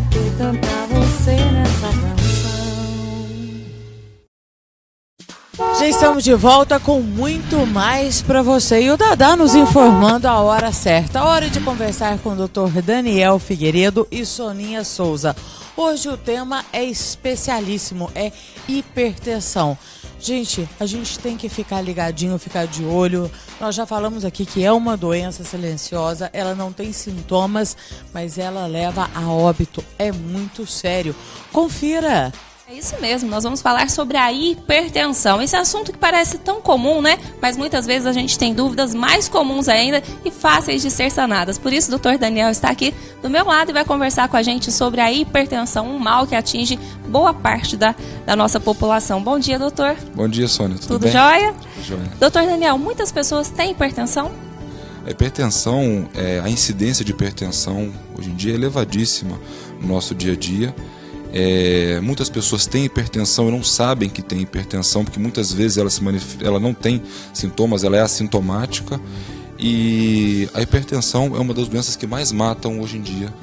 que cantar você nessa canção. Já estamos de volta com muito mais para você. E o Dadá nos informando a hora certa. A hora de conversar com o Dr. Daniel Figueiredo e Soninha Souza. Hoje o tema é especialíssimo, é hipertensão. Gente, a gente tem que ficar ligadinho, ficar de olho. Nós já falamos aqui que é uma doença silenciosa, ela não tem sintomas, mas ela leva a óbito. É muito sério. Confira! É isso mesmo, nós vamos falar sobre a hipertensão. Esse assunto que parece tão comum, né? Mas muitas vezes a gente tem dúvidas mais comuns ainda e fáceis de ser sanadas. Por isso o Dr. Daniel está aqui do meu lado e vai conversar com a gente sobre a hipertensão, um mal que atinge boa parte da nossa população. Bom dia, doutor. Bom dia, Sônia. Tudo Tudo bem? jóia? Tudo jóia. Doutor Daniel, muitas pessoas têm hipertensão? A hipertensão, a incidência de hipertensão hoje em dia é elevadíssima no nosso dia a dia. Muitas pessoas têm hipertensão e não sabem que tem hipertensão, porque muitas vezes ela não tem sintomas, ela é assintomática. E a hipertensão é uma das doenças que mais matam hoje em dia,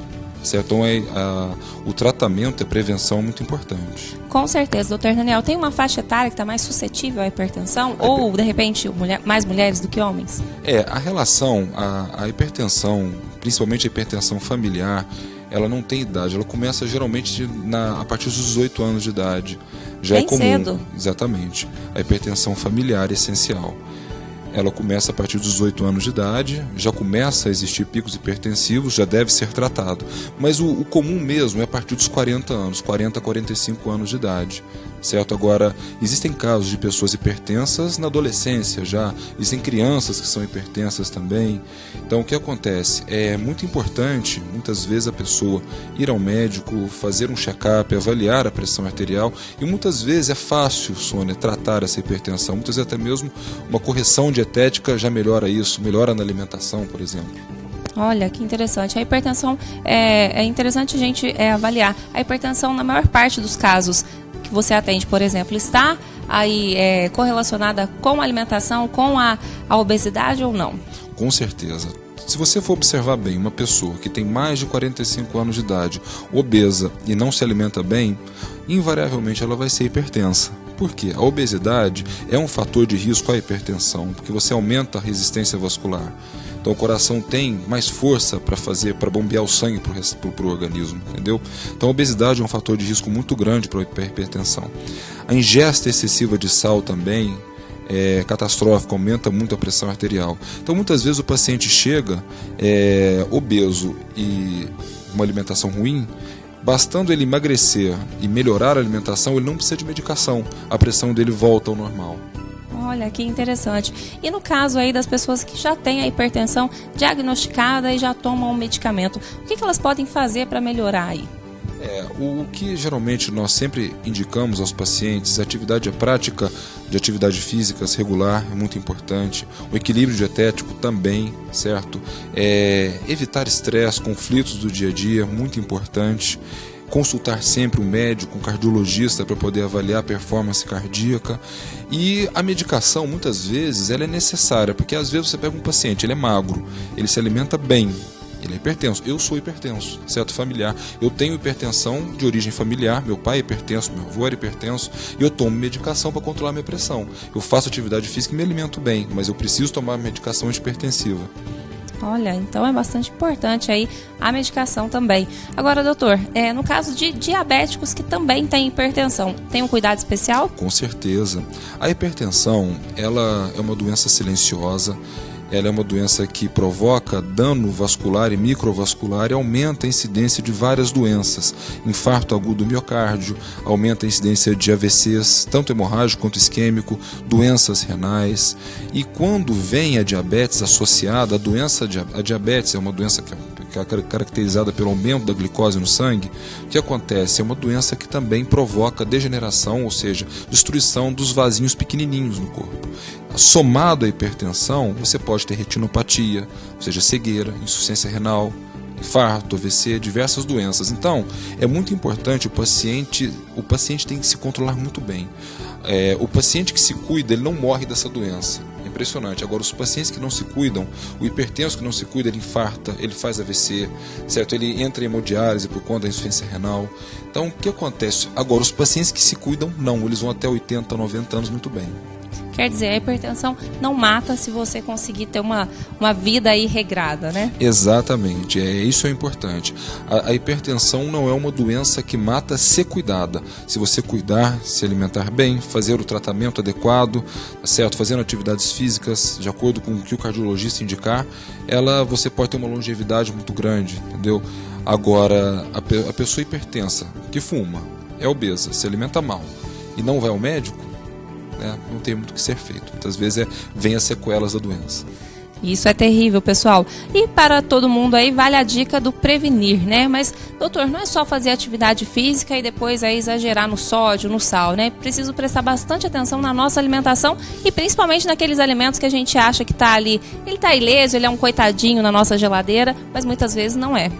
certo? Então o tratamento, a prevenção é muito importante. Com certeza, doutor Daniel. Tem uma faixa etária que está mais suscetível à hipertensão? Ou, de repente, mais mulheres do que homens? A relação, a hipertensão, principalmente a hipertensão familiar, ela não tem idade, ela começa geralmente a partir dos 18 anos de idade. Já bem é comum, cedo. Exatamente. A hipertensão familiar é essencial. Ela começa a partir dos 18 anos de idade, já começa a existir picos hipertensivos, já deve ser tratado. Mas o comum mesmo é a partir dos 40 anos, 40 a 45 anos de idade. Certo? Agora, existem casos de pessoas hipertensas na adolescência já, existem crianças que são hipertensas também. Então, o que acontece? É muito importante, muitas vezes, a pessoa ir ao médico, fazer um check-up, avaliar a pressão arterial, e muitas vezes é fácil, Sônia, tratar essa hipertensão. Muitas vezes até mesmo uma correção dietética já melhora isso, melhora na alimentação, por exemplo. Olha, que interessante. A hipertensão, é interessante a gente avaliar. A hipertensão, na maior parte dos casos que você atende, por exemplo, está aí correlacionada com a alimentação, com a obesidade ou não? Com certeza. Se você for observar bem uma pessoa que tem mais de 45 anos de idade, obesa e não se alimenta bem, invariavelmente ela vai ser hipertensa. Por quê? A obesidade é um fator de risco à hipertensão, porque você aumenta a resistência vascular. Então o coração tem mais força para bombear o sangue para o organismo, entendeu? Então a obesidade é um fator de risco muito grande para a hipertensão. A ingesta excessiva de sal também é catastrófica, aumenta muito a pressão arterial. Então muitas vezes o paciente chega obeso e uma alimentação ruim, bastando ele emagrecer e melhorar a alimentação, ele não precisa de medicação, a pressão dele volta ao normal. Olha, que interessante. E no caso aí das pessoas que já têm a hipertensão diagnosticada e já tomam um medicamento, o que elas podem fazer para melhorar aí? O que geralmente nós sempre indicamos aos pacientes, a prática de atividades físicas regular é muito importante, o equilíbrio dietético também, certo? Evitar estresse, conflitos do dia a dia, muito importante. Consultar sempre um médico, um cardiologista para poder avaliar a performance cardíaca. E a medicação, muitas vezes, ela é necessária, porque às vezes você pega um paciente, ele é magro, ele se alimenta bem, ele é hipertenso. Eu sou hipertenso, certo? Familiar. Eu tenho hipertensão de origem familiar, meu pai é hipertenso, meu avô era hipertenso, e eu tomo medicação para controlar minha pressão. Eu faço atividade física e me alimento bem, mas eu preciso tomar medicação antihipertensiva. Olha, então é bastante importante aí a medicação também. Agora, doutor, no caso de diabéticos que também têm hipertensão, tem um cuidado especial? Com certeza. A hipertensão, ela é uma doença silenciosa. Ela é uma doença que provoca dano vascular e microvascular e aumenta a incidência de várias doenças. Infarto agudo do miocárdio, aumenta a incidência de AVCs, tanto hemorrágico quanto isquêmico, doenças renais. E quando vem a diabetes associada, a diabetes é uma doença que é caracterizada pelo aumento da glicose no sangue. O que acontece? É uma doença que também provoca degeneração, ou seja, destruição dos vasinhos pequenininhos no corpo. Somado à hipertensão, você pode ter retinopatia, ou seja, cegueira, insuficiência renal, infarto, AVC, diversas doenças. Então, é muito importante o paciente tem que se controlar muito bem. O paciente que se cuida, ele não morre dessa doença. É impressionante. Agora, os pacientes que não se cuidam, o hipertenso que não se cuida, ele infarta, ele faz AVC, certo? Ele entra em hemodiálise por conta da insuficiência renal. Então, o que acontece? Agora, os pacientes que se cuidam, não, eles vão até 80, 90 anos muito bem. Quer dizer, a hipertensão não mata se você conseguir ter uma vida aí regrada, né? Exatamente, isso é importante. A hipertensão não é uma doença que mata se cuidada. Se você cuidar, se alimentar bem, fazer o tratamento adequado, certo? Fazendo atividades físicas, de acordo com o que o cardiologista indicar, você pode ter uma longevidade muito grande, entendeu? Agora, a pessoa hipertensa, que fuma, é obesa, se alimenta mal e não vai ao médico, não tem muito o que ser feito. Muitas vezes vem as sequelas da doença. Isso é terrível, pessoal. E para todo mundo aí vale a dica do prevenir, né? Mas, doutor, não é só fazer atividade física e depois aí exagerar no sódio, no sal, né? Preciso prestar bastante atenção na nossa alimentação e principalmente naqueles alimentos que a gente acha que tá ali. Ele tá ileso, ele é um coitadinho na nossa geladeira, mas muitas vezes não é.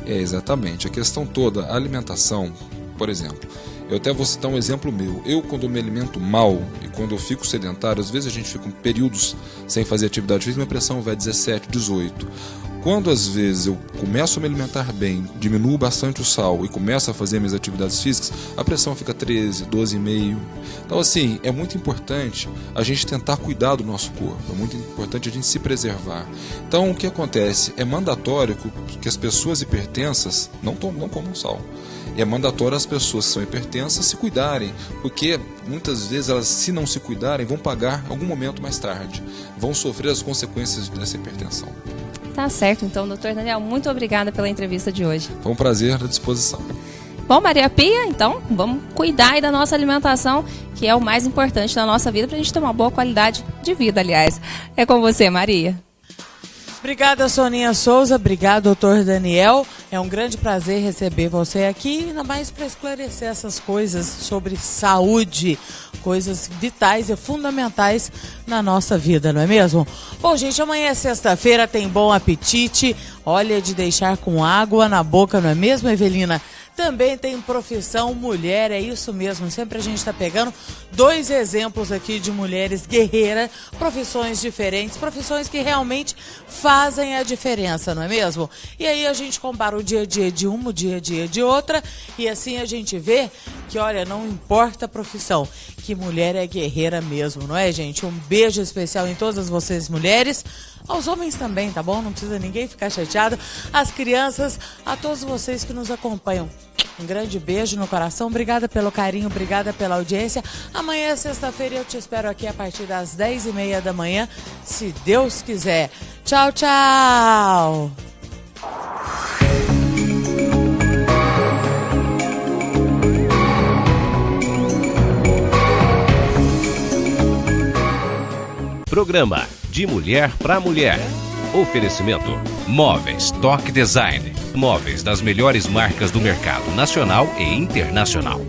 Exatamente. A questão toda, a alimentação, por exemplo, eu até vou citar um exemplo meu. Eu, quando me alimento mal e quando eu fico sedentário, às vezes a gente fica em períodos sem fazer atividade física, minha pressão vai 17, 18. Quando às vezes eu começo a me alimentar bem, diminuo bastante o sal e começo a fazer minhas atividades físicas, a pressão fica 13, 12,5. Então, assim, é muito importante a gente tentar cuidar do nosso corpo, é muito importante a gente se preservar. Então, o que acontece? É mandatório que as pessoas hipertensas não comam sal. E é mandatório as pessoas que são hipertensas se cuidarem, porque muitas vezes elas, se não se cuidarem, vão pagar algum momento mais tarde, vão sofrer as consequências dessa hipertensão. Tá certo, então, doutor Daniel, muito obrigada pela entrevista de hoje. Foi um prazer, à disposição. Bom, Maria Pia, então, vamos cuidar aí da nossa alimentação, que é o mais importante na nossa vida, pra gente ter uma boa qualidade de vida, aliás. É com você, Maria. Obrigada, Soninha Souza. Obrigado, doutor Daniel. É um grande prazer receber você aqui, ainda mais para esclarecer essas coisas sobre saúde, coisas vitais e fundamentais na nossa vida, não é mesmo? Bom, gente, amanhã é sexta-feira, tem bom apetite. Olha, de deixar com água na boca, não é mesmo, Evelina? Também tem profissão mulher, é isso mesmo. Sempre a gente está pegando 2 exemplos aqui de mulheres guerreiras, profissões diferentes, profissões que realmente fazem a diferença, não é mesmo? E aí a gente compara o dia a dia de uma, o dia a dia de outra, e assim a gente vê que, olha, não importa a profissão, que mulher é guerreira mesmo, não é, gente? Um beijo especial em todas vocês mulheres, aos homens também, tá bom? Não precisa ninguém ficar chateado, as crianças, a todos vocês que nos acompanham. Um grande beijo no coração, obrigada pelo carinho, obrigada pela audiência. Amanhã é sexta-feira e eu te espero aqui a partir das 10h30 da manhã, se Deus quiser. Tchau, tchau! Programa De Mulher para Mulher. Oferecimento: Móveis Toque Design. Móveis das melhores marcas do mercado nacional e internacional.